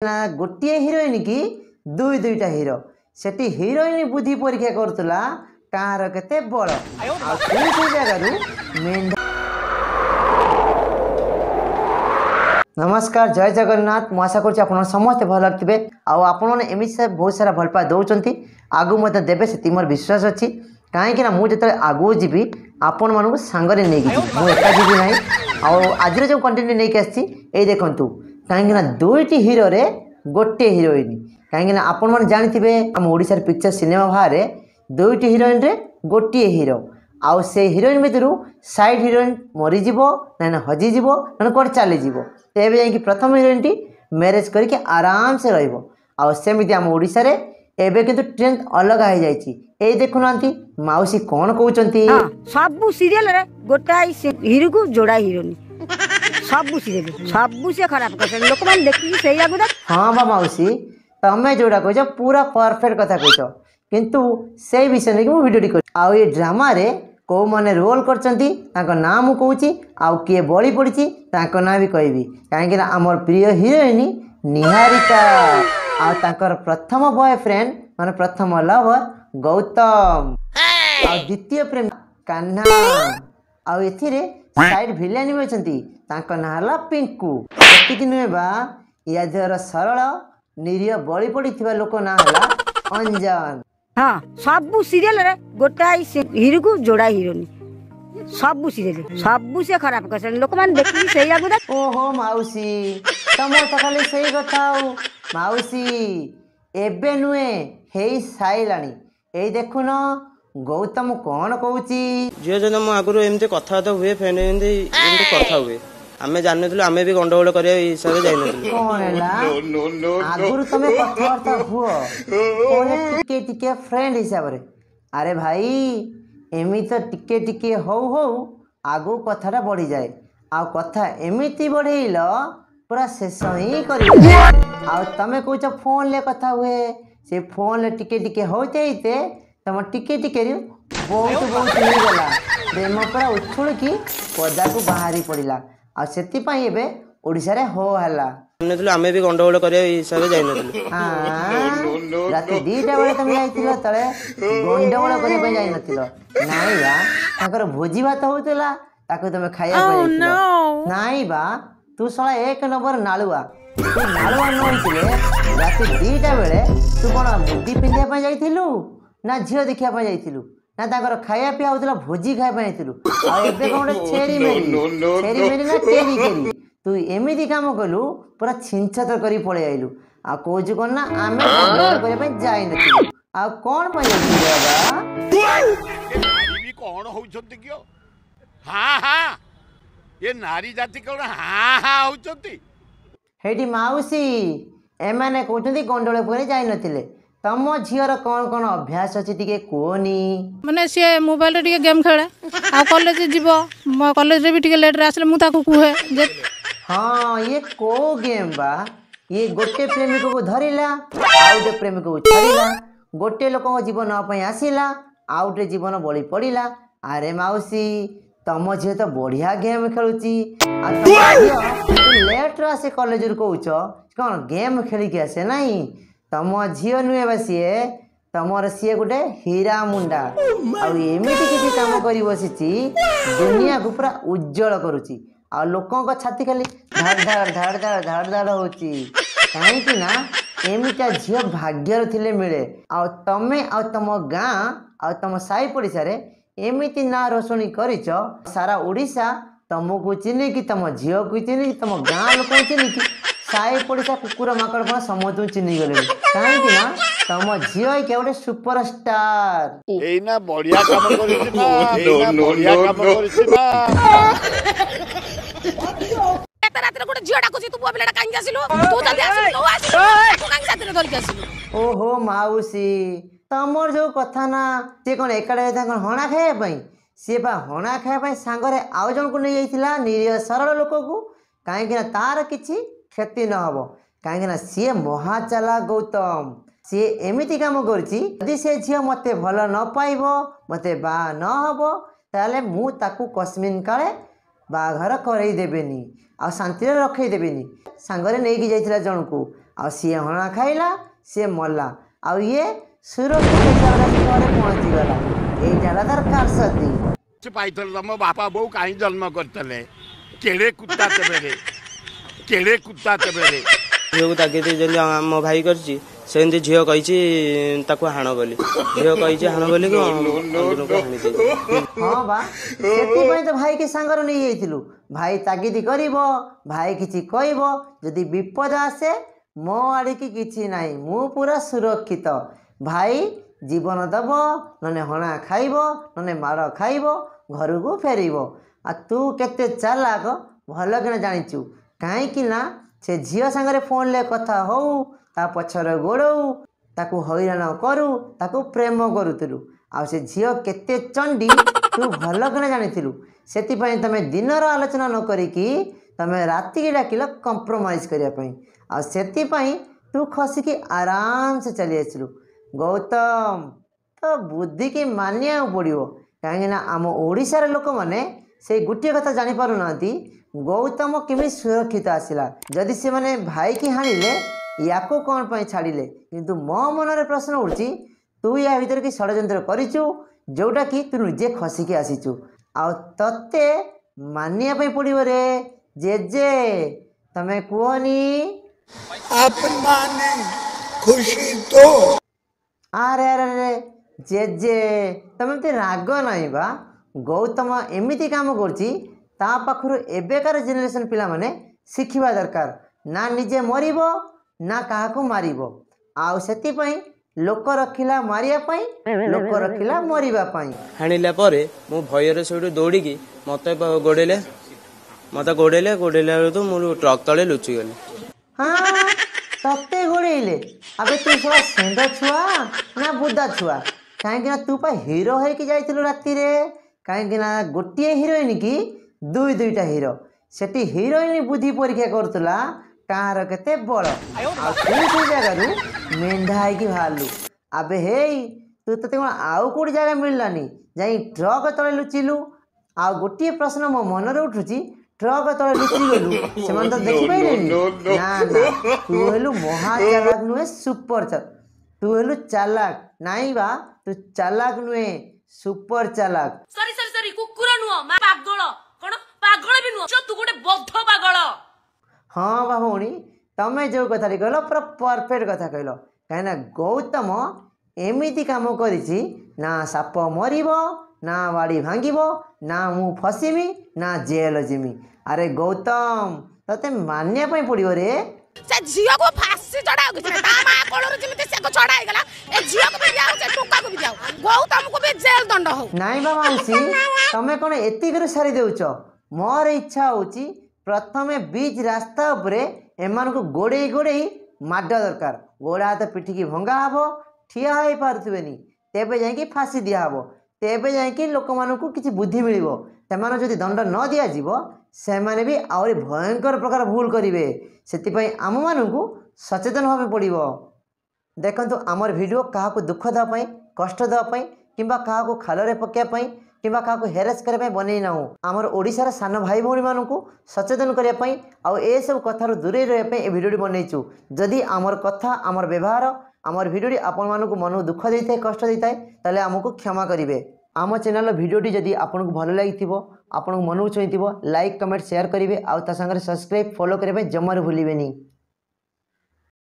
ना गोटे हिरोइन की दुई दुईटा हिरो सेठी हिरोइन बुद्धि परीक्षा करुला कार केते बड़ जगह मेढा। नमस्कार जय जगन्नाथ मु आशा कर समस्त भल लगे आपने एमती से बहुत सारा भल पा दौरान आगू मत देवे से मोर विश्वास अच्छी कहीं मुझे आगू जी आपण मानू सांगरे नहीं मुझे एका जी ना आज जो कंटेंट नहीं आसी देखु कहीं दुईटी हिरो रे गोटे हिरोइन कहीं आपण मैंने जानते आम ओडिशार पिक्चर सिनेमा बाहर दुईटी हिरोइन रे गोटे हिरो आउ से हिरोइन भितर साइड हिरोइन मरीज ना हजिज ना कौन चलीज तेज जा प्रथम हिरोइन टी मैरेज करके आराम से रमती आम ओडिशा रे एबे किंतु ट्रेंड अलग हो जाए देखुना माउसी कौन कहते सब सीरियल रे गोटाई हिरो को जोड़ा हिरोइन सब सीरियल सब से खराब कर लोक मान देखि सेया गुदा। हां बा माउसी तमे जोड़ा कहछ पूरा परफेक्ट कथा कहछ किंतु से विषय नै मु वीडियो कर आ ये ड्रामा रे को माने रोल करचंती ताको नाम मु कहूची आ किए बळी पड़िची ताको ना भी कहबी काहे कि हमर प्रिय हिरोइन निहारिका आ ताकर प्रथम बॉयफ्रेंड माने प्रथम लवर गौतम आ द्वितीय प्रेम कान्हा आ एथिरे साइड विलेन भी अछंती ताको ना हला पिंकू एतिक नुहे बा या देर सरल निरीह बळी पड़िथिबा लोक ना हला अंजन। हां सब सीरियल रे गोटाई हिरो को जोड़ा हिरोइन सब सीरियल सब से खराब कर लोक मान देखि सेया गुदा। ओहो माउसी तम तो खाली सही कथाऊ माउसी एबे नुहे हेई साइलानी ए देखुन गौतम कौन कहूची झील जन मो आगु एमती कथबार्ता हुए फेन एमती कथा हुए आमे जाननथिलु आमे भी गंडगोल करिया हिसाब से जाइनथिलु कौन हैला आगुरु तमे कथबार्ता हुओ कोने टिके टिके फ्रेंड हिसाब रे अरे भाई एमी तो टिके टिके हो आगु कथाटा बढ़ी जाए आ कथा एमिति बढ़ेइल पूरा शेष ही करी आ तमे कहूछ फोन ले कथा हुए से फोन ले टिके टिके होते तुम टिके टिके बहुत बहुत गला प्रेम पूरा उछुड़ की पदा को बाहरी पड़ा आ से ओडिशा रे हो हला आमे भी गंडगोल करिया हिसाब से जाइनथिलु हां राति 2टा बेले तुम जाइतिलो तळे गंडगोल करि पे जाई नथिलो नाई बा ताकर भोजी भात होतला ताको तुम खाया पे जाइतिलो नाई बा तू साला एक नंबर नालुआ तू नालुआ न होइतिले राति 2टा बेले तू कोन मुदी पिंडिया पे जाइतिलु ना झियो देखिया पे जाइतिलु ना ताकर खाया पिया होतला भोजी खाया पे जाइतिलु आ एबे कोन छेरी मेरी ना टेरी केरी तू एमिति काम कलु पूरा छिंछतर करी पळे आइलु आ कोजु कोन ना आमे गंडगोल करे पे जाई नथिलु आ कोन पे जाइतिलु बाबा भी कोन होउछंती कियो हां हां ये नारी जाति कोन हां हां होउछंती हेडी माउसी एमाने कहउछंती गंडगोल करे जाई नथिले तम झीर कौन कौन अभ्यास अच्छी टिके कोनी माने सी मोबाइल रे टिके गेम खेले आ कॉलेज जीवो कॉलेज रे भी टिके लेट रे आसले मु ताको कुहे जे हां ये को गेम बा ये गोटे प्रेमिक को धरिला आउटे प्रेमिक को छाड़िला गोटे लोक जीवन अपन आसिला आउटे जीवन बळी पड़िला अरे माउसी तम झील तो बढ़िया गेम खेलुची आ तम झील लेट रे आसे कॉलेज रे कहउछ कौन गेम खेली के आसे नहीं तम झील नुहे बा सी तमर सी गोटे हीरा मुंडा आमती किसी कम कर बसी दुनिया को पूरा उज्जवल करुच्ची आ लोकों छाती खाली धाड़ धाड़ धाड़ धाड़ धाड़ धाड़ हो कहीं ना एमिटा झील भाग्यर थिले मिले आ तमे आ तम गाँ आ तम साई पड़िशा रे एमिति ना रोशनी करिच सारा ओडिशा तुमको चिन्ह तम झील को चिन्ह तम गाँ लोक चिन्ह साई पड़िशा कुकुर माकड़ को समझ चिन्ह गले कहीं ना तम झील के गोटे सुपरस्टार एना बढ़िया काम करिछि ना एना बढ़िया काम करिछि ना रात रे गोटे झियो डाकुछि तू बुआ कांगी आसिलु तू जल्दी आसिलु तू आसिलु तू कांगी साथी धरि आसिलु ओहो माउसी तमर जो कथा ना से कोन एकाडे कोन हणा खाए पई से बा हणा खाए पई सांगरे आउ जन को नै जाइतिला निरीह सरल लोक को काहे कि तार किछि क्षति न हबो काहे कि सी महाचाला गौतम सी एमिति काम करछि यदि से झियो मते भल न पाइबो मते बा न हबो ताले मु ताकू कस्मिन काले बाघर करई देबेनी आ शांति रखई देबेनी सांगरे नै कि जाइतिला जन को ଆଉ ସିଏ ହଣା ଖାଇଲା, ସିଏ ମଲା। ଆଉ ଇଏ ସୁରକ୍ଷିତ ହିସାବରେ ଘରେ ପହଞ୍ଚିଗଲା। ଏଇଟା ହେଲା ତାର କାରସାଦି। ସେ ପାଇଥିଲେ ତମ ବାପା ବୋଉ କାହିଁ ଜନ୍ମ କରିଥିଲେ? କେଡ଼େ କୁତା ତେବେରେ, କେଡ଼େ କୁତା ତେବେରେ। ଝିଅକୁ ତାଗିଦ ଯେମିତି ମୋ ଭାଇ କରିଛି ସେମିତି ଝିଅ କହିଛି ତାକୁ ହାଣ ବୋଲି। ଝିଅ କହିଛି ହାଣ ବୋଲି ଅଞ୍ଜନକୁ ହାଣିଦେଇଛି। ହଁ ବା, ସେଥିପାଇଁ ତ ଭାଇକି ସାଙ୍ଗରେ ନେଇଯାଇଥିଲୁ। ଭାଇ ତାଗିଦ କରିବ, ଭାଇ କିଛି କହିବ, ଯଦି ବିପଦ ଆସେ ମୋ ଆଡ଼ିକି କିଛି ନାହିଁ, ମୁଁ ପୁରା ସୁରକ୍ଷିତ। ଭାଇ ଜୀବନ ଦେବ, ନହେଲେ ହଣା ଖାଇବ, ନହେଲେ ମାଡ଼ ଖାଇବ, ଘରକୁ ଫେରିବ। ଆଉ ତୁ କେତେ ଚାଲାକ ଭଲ କିନା ଜାଣିଛୁ। କାହିଁକି ନା ସେ ଝିଅ ସାଙ୍ଗରେ ଫୋନ୍ରେ କଥା ହଉ, ତା ପଛରେ ଗୋଡ଼ଉ, ତାକୁ ହଇରାଣ କରୁ, ତାକୁ ପ୍ରେମ କରୁଥିଲୁ। ଆଉ ସେ ଝିଅ କେତେ ଚଣ୍ଡୀ ତୁ ଭଲ କିନା ଜାଣିଥିଲୁ। ସେଥିପାଇଁ ତମେ ଦିନର ଆଲୋଚନା ନ କରିକି ତମେ ରାତିକି ଡାକିଲ କମ୍ପ୍ରମାଇଜ୍ କରିବା ପାଇଁ। ଆଉ ସେଥିପାଇଁ ତୁ ଖସିକି ଆରାମସେ ଚାଲି ଆସିଲୁ। ଗୌତମ, ତ ବୁଦ୍ଧିକି ମାନିବାକୁ ପଡ଼ିବ। କାହିଁକିନା ଆମ ଓଡ଼ିଶାର ଲୋକମାନେ ସେଇ ଗୋଟିଏ କଥା ଜାଣିପାରୁନାହାନ୍ତି, ଗୌତମ କେମିତି ସୁରକ୍ଷିତ ଆସିଲା। ଯଦି ସେମାନେ ଭାଇକି ହାଣିଲେ ୟାକୁ କ'ଣ ପାଇଁ ଛାଡ଼ିଲେ? କିନ୍ତୁ ମୋ ମନରେ ପ୍ରଶ୍ନ ଉଠୁଛି, ତୁ ୟା ଭିତରେ କି ଷଡ଼ଯନ୍ତ୍ର କରିଛୁ ଯେଉଁଟାକି ତୁ ନିଜେ ଖସିକି ଆସିଛୁ। ଆଉ ତତେ ମାନିବା ପାଇଁ ପଡ଼ିବ ରେ ଜେଜେ। ତମେ କୁହନି अपनी खुशी तो ଆରେ ଆରେ ଆରେ ଜେଜେ, ତମେ ଏମିତି ରାଗ ନାହିଁ ବା। ଗୌତମ ଏମିତି କାମ କରୁଛି, ତା ପାଖରୁ ଏବେକାର ଜେନେରେସନ୍ ପିଲାମାନେ ଶିଖିବା ଦରକାର। ନା ନିଜେ ମରିବ, ନା କାହାକୁ ମାରିବ। ଆଉ ସେଥିପାଇଁ ଲୋକ ରଖିଲା ମାରିବା ପାଇଁ, ଲୋକ ରଖିଲା ମରିବା ପାଇଁ। ହାଣିଲା ପରେ ମୁଁ ଭୟରେ ସେଇଠୁ ଦୌଡ଼ିକି ମୋତେ ଗୋଡ଼େଇଲେ ବେଳକୁ ମୁଁ ଟ୍ରକ୍ ତଳେ ଲୁଚିଗଲି। ହଁ, ତତେ ଗୋଡ଼େଇଲେ? ଆବେ ତୁ ଶଳା ଷେଣ୍ଢ ଛୁଆ ନା ବୁଦା ଛୁଆ? କାହିଁକିନା ତୁ ପା ହିରୋ ହେଇକି ଯାଇଥିଲୁ ରାତିରେ। କାହିଁକିନା ଗୋଟିଏ ହିରୋଇନ୍ କି ଦୁଇଟା ହିରୋ। ସେଠି ହିରୋଇନ୍ ବୁଦ୍ଧି ପରୀକ୍ଷା କରୁଥିଲା କାହାର କେତେ ବଳ। ଆଉ ତୁ ସେଇ ଜାଗାରୁ ମେଣ୍ଢା ହେଇକି ବାହାରିଲୁ। ଆବେ ହେଇ, ତତେ କ'ଣ ଆଉ କେଉଁଠି ଜାଗା ମିଳିଲାନି, ଯାଇ ଟ୍ରକ୍ ତଳେ ଲୁଚିଲୁ। ଆଉ ଗୋଟିଏ ପ୍ରଶ୍ନ ମୋ ମନରେ ଉଠୁଛି, ଟ୍ରକ୍ ତଳେ ଲୁଚିଗଲୁ, ସେମାନେ ତ ଦେଖିପାରିଲେନି? ନା ନା, ତୁ ହେଲୁ ମହା ଚାଲାକ ନୁହେଁ, ସୁପର ଚାଲାକ। ତୁ ହେଲୁ ଚାଲାକ। ନାଇଁ ବା, ତୁ ଚାଲାକ ନୁହେଁ, ସୁପର ଚାଲାକ। ସରି କୁକୁର ନୁହଁ, ମା ପାଗଳ। କଣ ପାଗଳ ବି ନୁହଁ, ତୁ ଗୋଟେ ବଦ୍ଧ ପାଗଳ। ହଁ ବା ଭଉଣୀ, ତମେ ଯେଉଁ କଥାଟି କହିଲ ପୁରା ପରଫେକ୍ଟ କଥା କହିଲ। କାହିଁକିନା ଗୌତମ ଏମିତି କାମ କରିଛି, ନା ସାପ ମରିବ, ନା ବାଡ଼ି ଭାଙ୍ଗିବ, ନା ମୁଁ ଫସିମି, ନା ଜେଲ ଯିମି। ଆରେ ଗୌତମ, ତତେ ମାନିବା ପାଇଁ ପଡ଼ିବ ରେ। ସେ ଝିଅକୁ ଫାଶୀ ଚଢାଉ କିଛି ନାହିଁ। ତା ମା କୋଳରୁ ଯେମିତି ସେ ଛଡା ହେଇଗଲା, ଏ ଝିଅକୁ ବି ଦିଆଉ, ସେ ଟୋକାକୁ ବି ଦିଆଉ, ଗୌତମକୁ ବି ଜେଲ ଦଣ୍ଡ ହଉ। ନାଇଁ ବା ମାଉସୀ, ତମେ କ'ଣ ଏତିକିରୁ ସାରି ଦେଉଛ? ମୋର ଇଚ୍ଛା ହେଉଛି ପ୍ରଥମେ ବିଚ୍ ରାସ୍ତା ଉପରେ ଏମାନଙ୍କୁ ଗୋଡ଼େଇ ମାଡ଼ ଦରକାର। ଗୋଡ଼ ହାତ ପିଠିକି ଭଙ୍ଗା ହେବ, ଠିଆ ହୋଇପାରୁଥିବେନି, ତେବେ ଯାଇକି ଫାଶୀ ଦିଆହେବ। ତେବେ ଯାଇକି ଲୋକମାନଙ୍କୁ କିଛି ବୁଦ୍ଧି ମିଳିବ। ସେମାନଙ୍କୁ ଯଦି ଦଣ୍ଡ ନ ଦିଆଯିବ, ସେମାନେ ବି ଆହୁରି ଭୟଙ୍କର ପ୍ରକାର ଭୁଲ କରିବେ। ସେଥିପାଇଁ ଆମମାନଙ୍କୁ ସଚେତନ ହେବାକୁ ପଡ଼ିବ। ଦେଖନ୍ତୁ, ଆମର ଭିଡ଼ିଓ କାହାକୁ ଦୁଃଖ ଦେବା ପାଇଁ, କଷ୍ଟ ଦେବା ପାଇଁ, କିମ୍ବା କାହାକୁ ଖାଲରେ ପକାଇବା ପାଇଁ, କିମ୍ବା କାହାକୁ ହେରାସ କରିବା ପାଇଁ ବନେଇ ନାହୁଁ। ଆମର ଓଡ଼ିଶାର ସାନ ଭାଇ ଭଉଣୀମାନଙ୍କୁ ସଚେତନ କରିବା ପାଇଁ, ଆଉ ଏସବୁ କଥାରୁ ଦୂରେଇ ରହିବା ପାଇଁ ଏ ଭିଡ଼ିଓଟି ବନେଇଛୁ। ଯଦି ଆମର କଥା, ଆମର ବ୍ୟବହାର, ଆମର ଭିଡ଼ିଓଟି ଆପଣମାନଙ୍କୁ ମନକୁ ଦୁଃଖ ଦେଇଥାଏ, କଷ୍ଟ ଦେଇଥାଏ, ତାହେଲେ ଆମକୁ କ୍ଷମା କରିବେ। ଆମ ଚ୍ୟାନେଲର ଭିଡ଼ିଓଟି ଯଦି ଆପଣଙ୍କୁ ଭଲ ଲାଗିଥିବ, ଆପଣଙ୍କୁ ମନକୁ ଛୁଇଁଥିବ, ଲାଇକ୍, କମେଣ୍ଟ, ସେୟାର କରିବେ। ଆଉ ତା ସାଙ୍ଗରେ ସବସ୍କ୍ରାଇବ୍, ଫଲୋ କରିବା ପାଇଁ ଜମାରୁ ଭୁଲିବେନି।